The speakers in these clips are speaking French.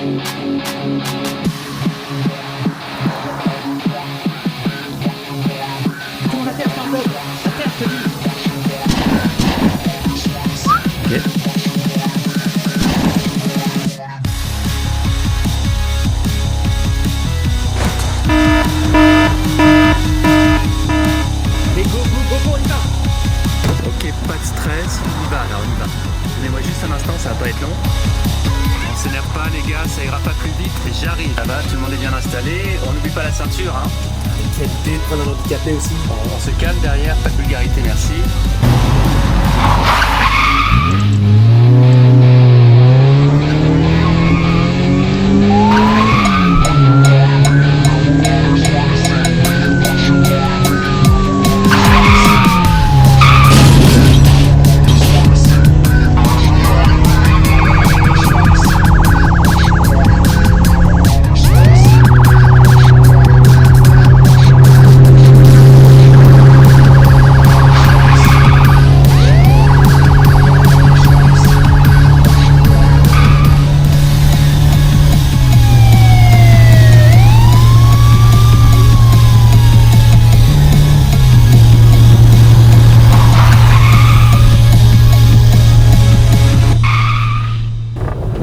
Tourne à terre, Farbob. À terre, je te dis. Ok. Allez, go, on y va. Ok, pas de stress, on y va alors, on y va. Donnez-moi juste un instant, ça va pas être long. On s'énerve pas les gars, ça ira pas plus vite. J'arrive. Ça va, tout le monde est bien installé. On n'oublie pas la ceinture, hein. Qualité de prendre un handicapé aussi. On se calme derrière, pas de vulgarité, merci.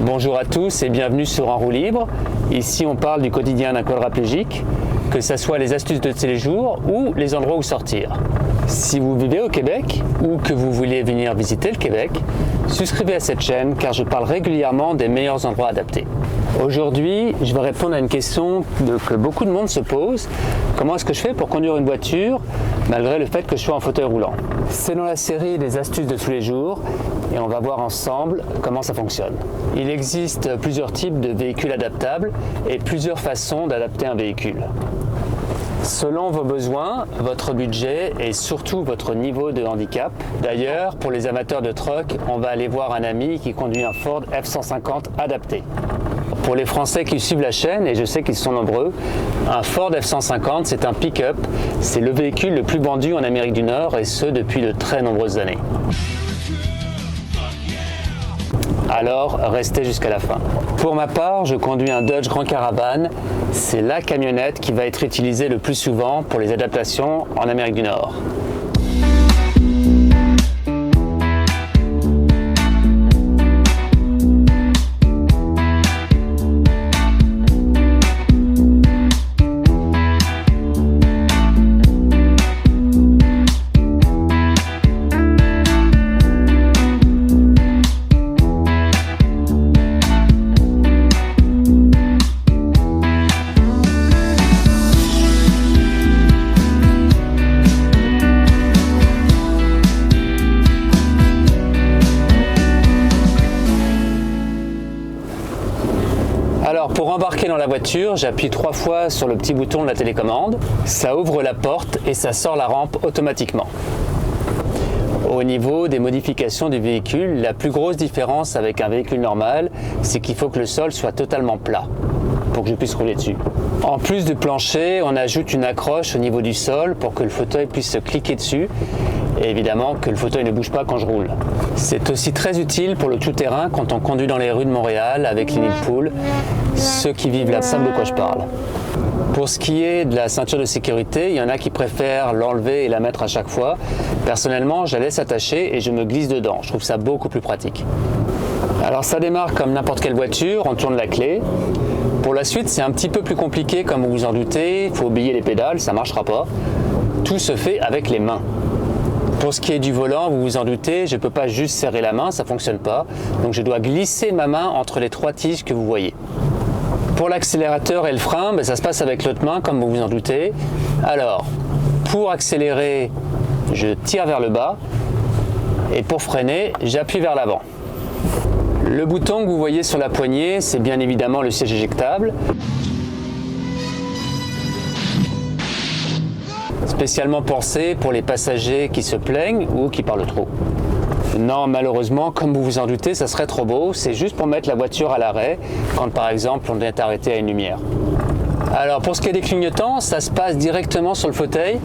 Bonjour à tous et bienvenue sur En roue libre. Ici on parle du quotidien d'un quadraplégique, que ce soit les astuces de tous les jours ou les endroits où sortir. Si vous vivez au Québec ou que vous voulez venir visiter le Québec, souscrivez à cette chaîne car je parle régulièrement des meilleurs endroits adaptés. Aujourd'hui, je vais répondre à une question que beaucoup de monde se pose. Comment est-ce que je fais pour conduire une voiture malgré le fait que je sois en fauteuil roulant? C'est dans la série des astuces de tous les jours et on va voir ensemble comment ça fonctionne. Il existe plusieurs types de véhicules adaptables et plusieurs façons d'adapter un véhicule. Selon vos besoins, votre budget et surtout votre niveau de handicap. D'ailleurs, pour les amateurs de truck, on va aller voir un ami qui conduit un Ford F-150 adapté. Pour les Français qui suivent la chaîne, et je sais qu'ils sont nombreux, un Ford F-150 c'est un pick-up, c'est le véhicule le plus vendu en Amérique du Nord et ce depuis de très nombreuses années. Alors, restez jusqu'à la fin. Pour ma part, je conduis un Dodge Grand Caravan. C'est la camionnette qui va être utilisée le plus souvent pour les adaptations en Amérique du Nord. Alors pour embarquer dans la voiture, j'appuie 3 fois sur le petit bouton de la télécommande, ça ouvre la porte et ça sort la rampe automatiquement. Au niveau des modifications du véhicule, la plus grosse différence avec un véhicule normal, c'est qu'il faut que le sol soit totalement plat pour que je puisse rouler dessus. En plus du plancher, on ajoute une accroche au niveau du sol pour que le fauteuil puisse se cliquer dessus et évidemment que le fauteuil ne bouge pas quand je roule. C'est aussi très utile pour le tout-terrain quand on conduit dans les rues de Montréal avec les nids de poules. Ceux qui vivent là savent de quoi je parle. Pour ce qui est de la ceinture de sécurité, il y en a qui préfèrent l'enlever et la mettre à chaque fois. Personnellement, je la laisse attachée et je me glisse dedans. Je trouve ça beaucoup plus pratique. Alors ça démarre comme n'importe quelle voiture, on tourne la clé. Pour la suite, c'est un petit peu plus compliqué comme vous vous en doutez. Il faut oublier les pédales, ça ne marchera pas. Tout se fait avec les mains. Pour ce qui est du volant, vous vous en doutez, je ne peux pas juste serrer la main, ça ne fonctionne pas. Donc je dois glisser ma main entre les 3 tiges que vous voyez. Pour l'accélérateur et le frein, ça se passe avec l'autre main, comme vous vous en doutez. Alors, pour accélérer, je tire vers le bas. Et pour freiner, j'appuie vers l'avant. Le bouton que vous voyez sur la poignée, c'est bien évidemment le siège éjectable. Spécialement pensé pour les passagers qui se plaignent ou qui parlent trop. Non, malheureusement, comme vous vous en doutez, ça serait trop beau. C'est juste pour mettre la voiture à l'arrêt quand, par exemple, on est arrêté à une lumière. Alors, pour ce qui est des clignotants, ça se passe directement sur le fauteuil,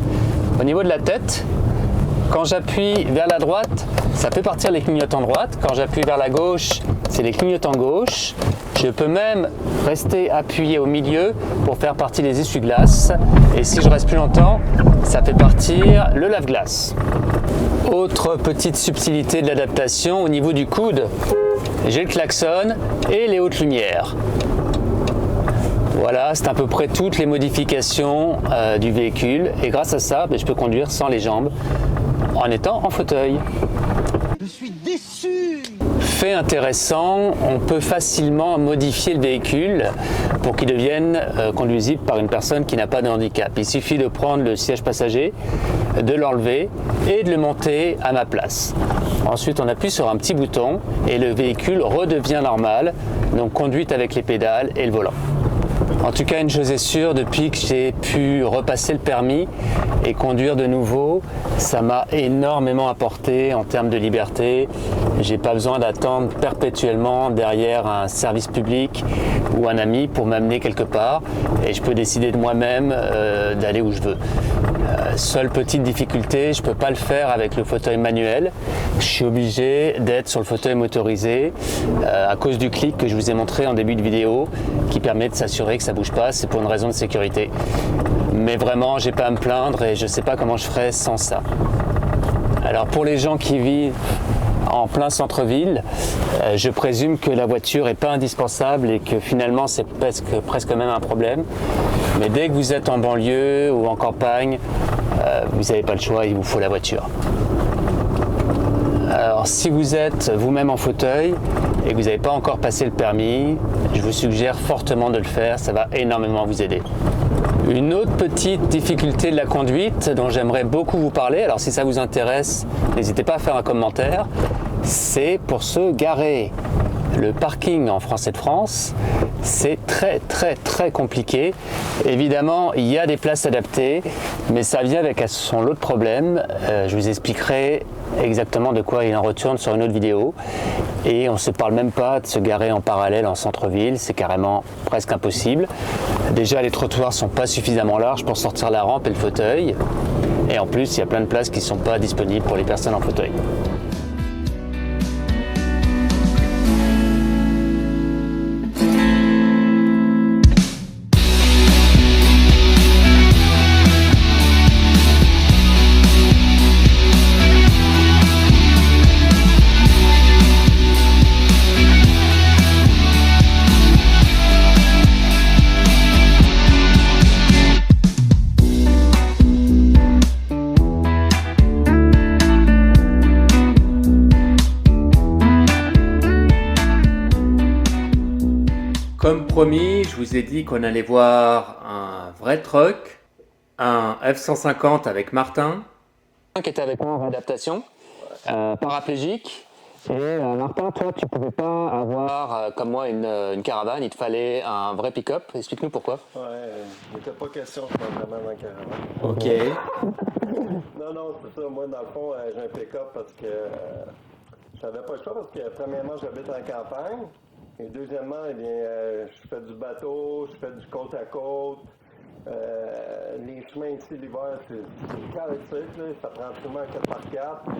au niveau de la tête. Quand j'appuie vers la droite, ça fait partir les clignotants droite. Quand j'appuie vers la gauche, c'est les clignotants gauche. Je Je peux même rester appuyé au milieu pour faire partie des essuie-glaces. Et si je reste plus longtemps, ça fait partir le lave-glace. Autre petite subtilité de l'adaptation au niveau du coude, j'ai le klaxon et les hautes lumières. Voilà, c'est à peu près toutes les modifications du véhicule et grâce à ça, je peux conduire sans les jambes en étant en fauteuil. Je suis déçu. Fait intéressant, on peut facilement modifier le véhicule pour qu'il devienne conduisible par une personne qui n'a pas de handicap. Il suffit de prendre le siège passager, de l'enlever et de le monter à ma place. Ensuite, on appuie sur un petit bouton et le véhicule redevient normal, donc conduite avec les pédales et le volant. En tout cas, une chose est sûre, depuis que j'ai pu repasser le permis et conduire de nouveau, ça m'a énormément apporté en termes de liberté. J'ai pas besoin d'attendre perpétuellement derrière un service public ou un ami pour m'amener quelque part et je peux décider de moi-même d'aller où je veux. Seule petite difficulté, je peux pas le faire avec le fauteuil manuel. Je suis obligé d'être sur le fauteuil motorisé à cause du clic que je vous ai montré en début de vidéo qui permet de s'assurer que ça bouge pas, c'est pour une raison de sécurité. Mais vraiment, j'ai pas à me plaindre et je sais pas comment je ferais sans ça. Alors pour les gens qui vivent en plein centre-ville, je présume que la voiture n'est pas indispensable et que finalement c'est presque même un problème. Mais dès que vous êtes en banlieue ou en campagne, vous n'avez pas le choix, il vous faut la voiture. Alors si vous êtes vous-même en fauteuil et que vous n'avez pas encore passé le permis, je vous suggère fortement de le faire, ça va énormément vous aider. Une autre petite difficulté de la conduite dont j'aimerais beaucoup vous parler, alors si ça vous intéresse, n'hésitez pas à faire un commentaire, c'est pour se garer. Le parking en Français de France, c'est très compliqué. Évidemment, il y a des places adaptées, mais ça vient avec son lot de problèmes. Je vous expliquerai exactement de quoi il en retourne sur une autre vidéo. Et on ne se parle même pas de se garer en parallèle en centre-ville, c'est carrément presque impossible. Déjà, les trottoirs ne sont pas suffisamment larges pour sortir la rampe et le fauteuil. Et en plus, il y a plein de places qui ne sont pas disponibles pour les personnes en fauteuil. Comme promis, je vous ai dit qu'on allait voir un vrai truck, un F-150 avec Martin, qui était avec moi en réadaptation, paraplégique. Et Martin, toi, tu pouvais pas avoir comme moi une caravane, il te fallait un vrai pick-up. Explique-nous pourquoi. Ouais, il n'était pas question de faire vraiment dans caravane. Ok. Non, c'est ça. Moi, dans le fond, j'ai un pick-up parce que j'avais pas le choix parce que, premièrement, j'habite en campagne. Et deuxièmement, eh bien, je fais du bateau, je fais du côte à côte. Les chemins ici l'hiver, c'est chaotique, là. Ça prend absolument un 4x4.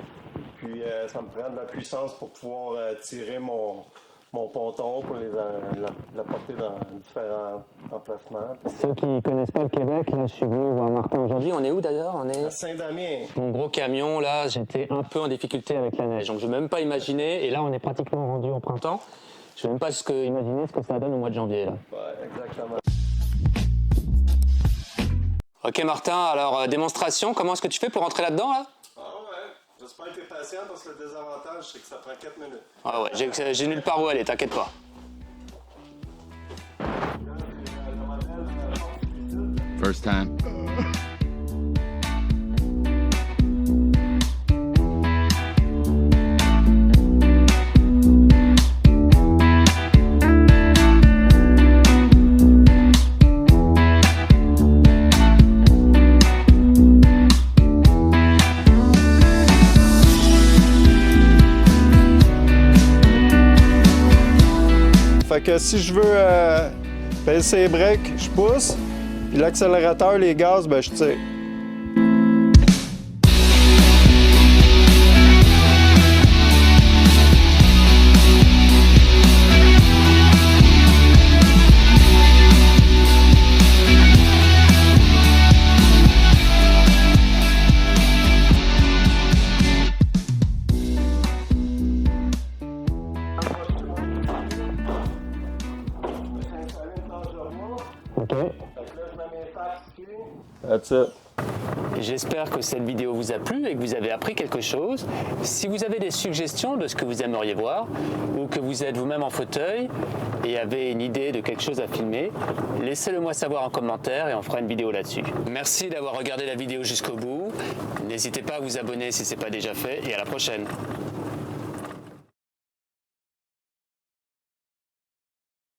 Puis ça me prend de la puissance pour pouvoir tirer mon ponton pour la porter dans différents emplacements. Ceux qui ne connaissent pas le Québec, là, je suis venu voir Martin aujourd'hui. On est où d'ailleurs? On est à Saint-Damien. Mon gros camion, là, j'étais un peu en difficulté avec la neige. Donc je ne vais même pas imaginer. Et là, on est pratiquement rendu au printemps. Je ne sais même pas imaginer ce que ça donne au mois de janvier. Là. Ouais, exactement. Ok Martin, alors démonstration, comment est-ce que tu fais pour rentrer là-dedans là? Ah ouais, j'espère que tu es patient parce que le désavantage c'est que ça prend 4 minutes. Ah ouais, j'ai nulle part où aller, t'inquiète pas. First time. Fait que si je veux baisser les breaks, je pousse. Puis l'accélérateur, les gaz, ben je tire. OK. Fait que là, je mets mes faces ici. That's it. J'espère que cette vidéo vous a plu et que vous avez appris quelque chose. Si vous avez des suggestions de ce que vous aimeriez voir ou que vous êtes vous-même en fauteuil et avez une idée de quelque chose à filmer, laissez-le moi savoir en commentaire et on fera une vidéo là-dessus. Merci d'avoir regardé la vidéo jusqu'au bout. N'hésitez pas à vous abonner si ce n'est pas déjà fait et à la prochaine.